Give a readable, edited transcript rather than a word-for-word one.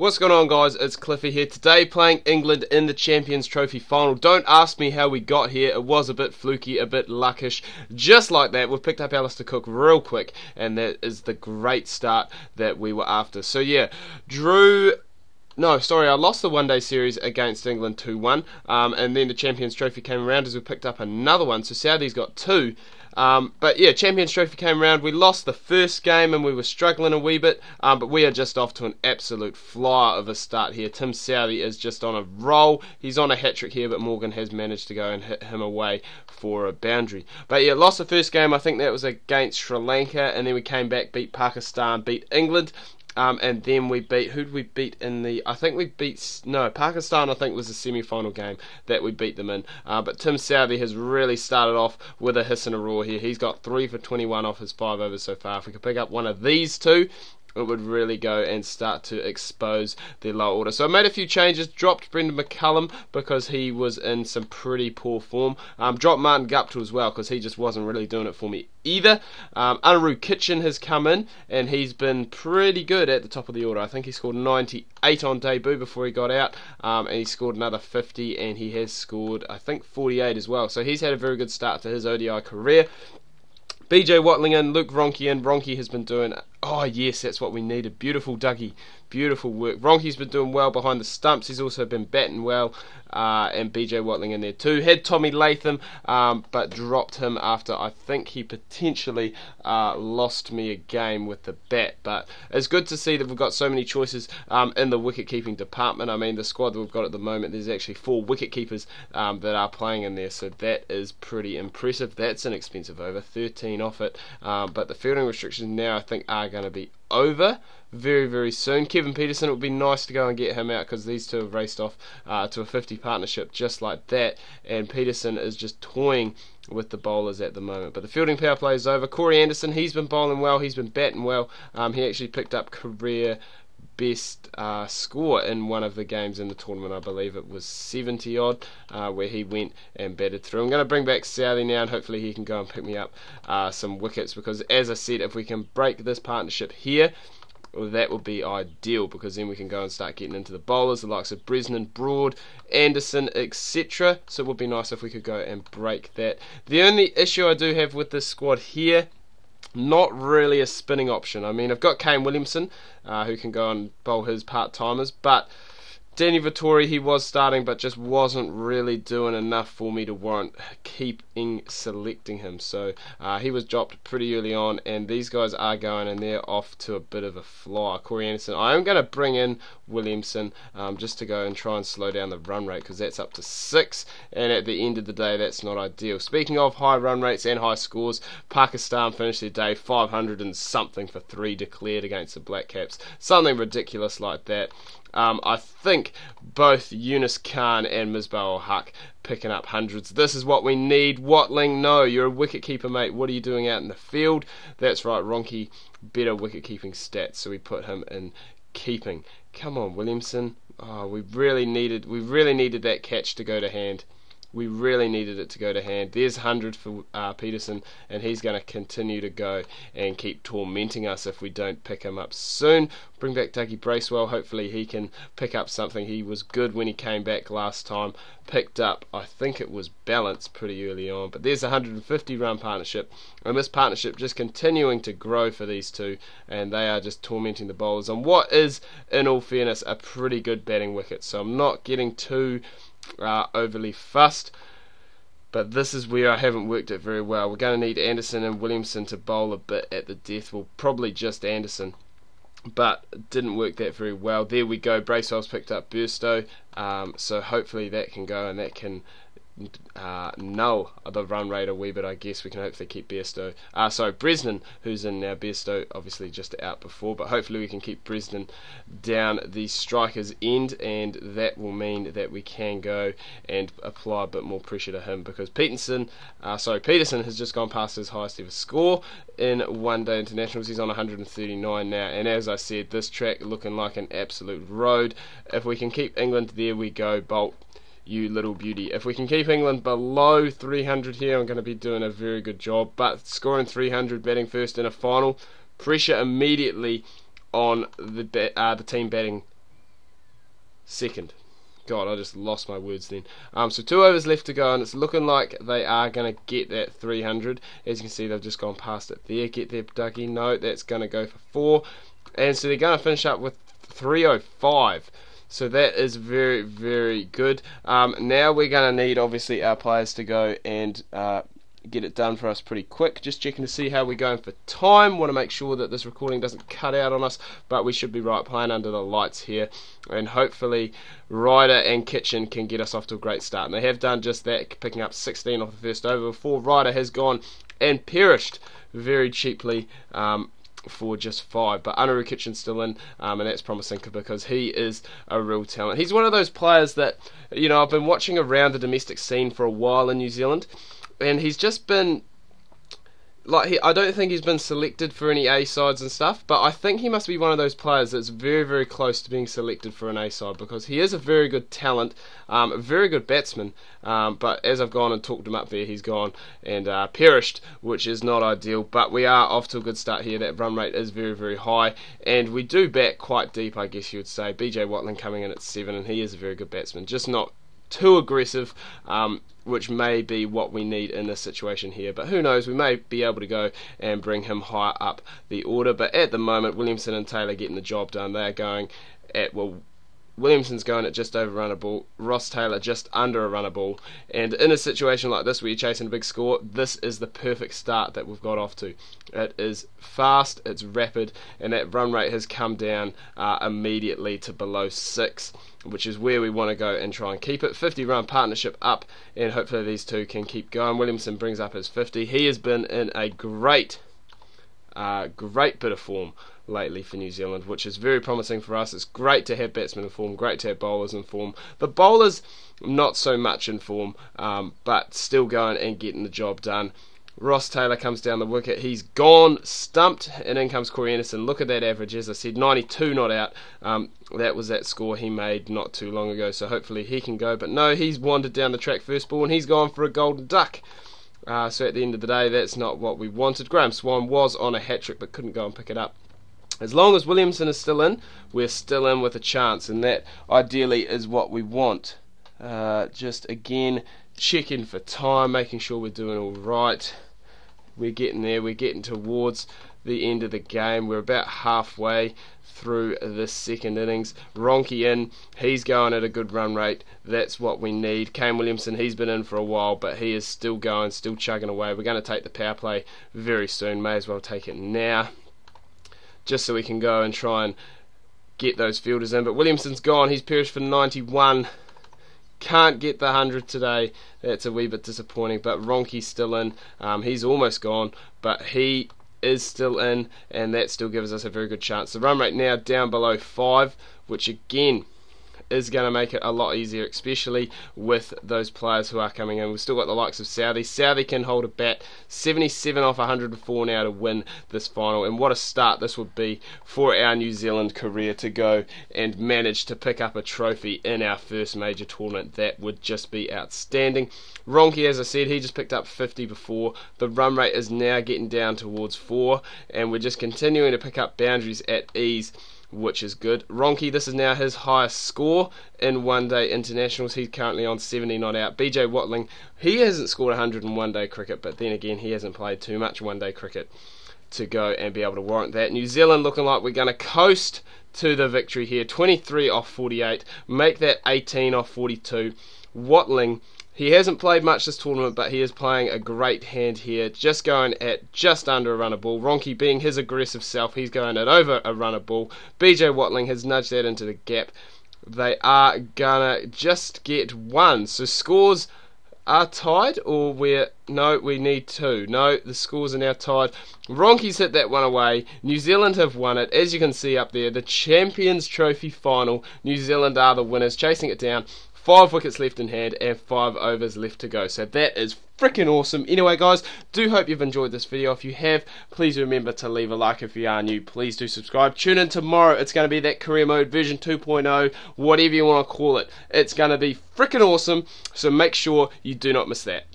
What's going on, guys? It's Cliffy here. Today playing England in the Champions Trophy final. Don't ask me how we got here. It was a bit fluky, a bit luckish. Just like that, we've picked up Alistair Cook real quick, and that is the great start that we were after. So yeah, I lost the one-day series against England 2-1, and then the Champions Trophy came around as we picked up another one, so Saudi's got two. But yeah, Champions Trophy came around. We lost the first game and we were struggling a wee bit, but we are just off to an absolute flyer of a start here. Tim Southee is just on a roll. He's on a hat-trick here, but Morgan has managed to go and hit him away for a boundary. But yeah, lost the first game. I think that was against Sri Lanka, and then we came back, beat Pakistan, beat England. And then we beat, who did we beat in the, Pakistan I think was the semi-final game that we beat them in. But Tim Southee has really started off with a hiss and a roar here. He's got 3 for 21 off his 5 overs so far. If we could pick up one of these two, it would really go and start to expose their low order. So I made a few changes, dropped Brendan McCullum because he was in some pretty poor form. Dropped Martin Guptill as well because he just wasn't really doing it for me either. Anaru Kitchen has come in and he's been pretty good at the top of the order. I think he scored 98 on debut before he got out, and he scored another 50, and he has scored I think 48 as well. So he's had a very good start to his ODI career. BJ Watling in, Luke Ronke in. Ronke has been doing, oh yes, that's what we needed. Beautiful Dougie, beautiful work. Ronke's been doing well behind the stumps. He's also been batting well, and BJ Watling in there too. Had Tommy Latham, but dropped him after I think he potentially lost me a game with the bat. But it's good to see that we've got so many choices in the wicket-keeping department. I mean, the squad that we've got at the moment, there's actually 4 wicket-keepers that are playing in there, so that is pretty impressive. That's an expensive over, 13 off it, but the fielding restrictions now I think are going to be over very, very soon. Kevin Peterson, it would be nice to go and get him out because these two have raced off to a 50 partnership just like that, and Peterson is just toying with the bowlers at the moment. But the fielding power play is over. Corey Anderson, he's been bowling well, he's been batting well. He actually picked up career best score in one of the games in the tournament. I believe it was 70 odd, where he went and batted through. I'm going to bring back Southee now, and hopefully he can go and pick me up some wickets, because as I said, if we can break this partnership here, well, that would be ideal, because then we can go and start getting into the bowlers, the likes of Bresnan, Broad, Anderson, etc. So it would be nice if we could go and break that. The only issue I do have with this squad here, not really a spinning option. I mean, I've got Kane Williamson, who can go and bowl his part-timers, but Danny Vittori, he was starting, but just wasn't really doing enough for me to warrant selecting him. So he was dropped pretty early on, and these guys are going, and they're off to a bit of a flyer. Corey Anderson, I am going to bring in Williamson just to go and try and slow down the run rate, because that's up to 6, and at the end of the day, that's not ideal. Speaking of high run rates and high scores, Pakistan finished their day 500 and something for 3 declared against the Black Caps. Something ridiculous like that. I think both Yunus Khan and Misbah ul Haq picking up hundreds. This is what we need. Watling, no, you're a wicket-keeper, mate. What are you doing out in the field? That's right, Ronke, better wicket-keeping stats, so we put him in keeping. Come on, Williamson. Oh, we really needed that catch to go to hand. We really needed it to go to hand. There's 100 for Peterson, and he's going to continue to go and keep tormenting us if we don't pick him up soon. Bring back Dougie Bracewell. Hopefully he can pick up something. He was good when he came back last time. Picked up, I think it was Balance pretty early on. But there's a 150 run partnership, and this partnership just continuing to grow for these two, and they are just tormenting the bowlers on what is, in all fairness, a pretty good batting wicket. So I'm not getting too overly fussed, but this is where I haven't worked it very well. We're going to need Anderson and Williamson to bowl a bit at the death. Well, probably just Anderson, but it didn't work that very well. There we go, Bracewell's picked up Burstow, so hopefully that can go, and that can null the run rate a wee bit. I guess we can hopefully keep Bresnan, who's in now. Burstow obviously just out before, but hopefully we can keep Bresnan down the striker's end, and that will mean that we can go and apply a bit more pressure to him, because Peterson has just gone past his highest ever score in one-day internationals. He's on 139 now, and as I said, this track looking like an absolute road. If we can keep England, there we go, Bolt, you little beauty. If we can keep England below 300 here, I'm going to be doing a very good job. But scoring 300, batting first in a final, pressure immediately on the team batting second. God, I just lost my words then. So 2 overs left to go, and it's looking like they are going to get that 300. As you can see, they've just gone past it there. Get there, Dougie. No, that's going to go for 4. And so they're going to finish up with 305. So that is very, very good. Now we're going to need, obviously, our players to go and get it done for us pretty quick. Just checking to see how we're going for time. Want to make sure that this recording doesn't cut out on us, but we should be right, playing under the lights here, and hopefully Ryder and Kitchen can get us off to a great start, and they have done just that, picking up 16 off the first over before Ryder has gone and perished very cheaply for just 5. But Anaru Kitchen's still in, and that's promising because he is a real talent. He's one of those players that, you know, I've been watching around the domestic scene for a while in New Zealand, and he's just been like, I don't think he's been selected for any A sides and stuff, but I think he must be one of those players that's very, very close to being selected for an A side, because he is a very good talent, a very good batsman, but as I've gone and talked him up there, he's gone and perished, which is not ideal. But we are off to a good start here. That run rate is very, very high, and we do bat quite deep, I guess you would say. BJ Watling coming in at 7, and he is a very good batsman, just not too aggressive, which may be what we need in this situation here. But who knows, we may be able to go and bring him higher up the order. But at the moment, Williamson and Taylor getting the job done. They are going at, well, Williamson's going at just over a run a ball, Ross Taylor just under a run a ball, and in a situation like this where you're chasing a big score, this is the perfect start that we've got off to. It is fast, it's rapid, and that run rate has come down immediately to below 6, which is where we want to go and try and keep it. 50 run partnership up, and hopefully these two can keep going. Williamson brings up his 50. He has been in a great bit of form lately for New Zealand, which is very promising for us. It's great to have batsmen in form, great to have bowlers in form. The bowlers not so much in form, but still going and getting the job done. Ross Taylor comes down the wicket, he's gone, stumped, and in comes Corey Anderson. Look at that average, as I said, 92 not out. That was that score he made not too long ago, so hopefully he can go. But no, he's wandered down the track first ball, and he's gone for a golden duck. So at the end of the day, that's not what we wanted. Graham Swan was on a hat-trick but couldn't go and pick it up. As long as Williamson is still in, we're still in with a chance, and that ideally is what we want. Just again, checking for time, making sure we're doing all right. We're getting there, we're getting towards the end of the game. We're about halfway through this second innings. Ronke in, he's going at a good run rate. That's what we need. Kane Williamson, he's been in for a while, but he is still going, still chugging away. We're going to take the power play very soon. May as well take it now, just so we can go and try and get those fielders in. But Williamson's gone, he's perished for 91. Can't get the 100 today. That's a wee bit disappointing, but Ronke's still in. He's almost gone, but he is still in, and that still gives us a very good chance. The run rate now down below 5, which again is going to make it a lot easier, especially with those players who are coming in. We've still got the likes of Southey. Southey can hold a bat, 77 off 104 now to win this final, and what a start this would be for our New Zealand career to go and manage to pick up a trophy in our first major tournament. That would just be outstanding. Ronke, as I said, he just picked up 50 before. The run rate is now getting down towards 4, and we're just continuing to pick up boundaries at ease, which is good. Ronke, this is now his highest score in one-day internationals. He's currently on 70 not out. BJ Watling, he hasn't scored 100 in one-day cricket, but then again, he hasn't played too much one-day cricket to go and be able to warrant that. New Zealand looking like we're going to coast to the victory here. 23 off 48, make that 18 off 42. Watling, he hasn't played much this tournament, but he is playing a great hand here, just going at just under a run a ball. Ronke being his aggressive self, he's going at over a run a ball. BJ Watling has nudged that into the gap. They are gonna just get 1. So scores are tied, or no, we need 2. No, the scores are now tied. Ronke's hit that one away. New Zealand have won it. As you can see up there, the Champions Trophy final. New Zealand are the winners, chasing it down. 5 wickets left in hand and 5 overs left to go. So that is freaking awesome. Anyway, guys, do hope you've enjoyed this video. If you have, please remember to leave a like. If you are new, please do subscribe. Tune in tomorrow. It's going to be that career mode version 2.0, whatever you want to call it. It's going to be freaking awesome. So make sure you do not miss that.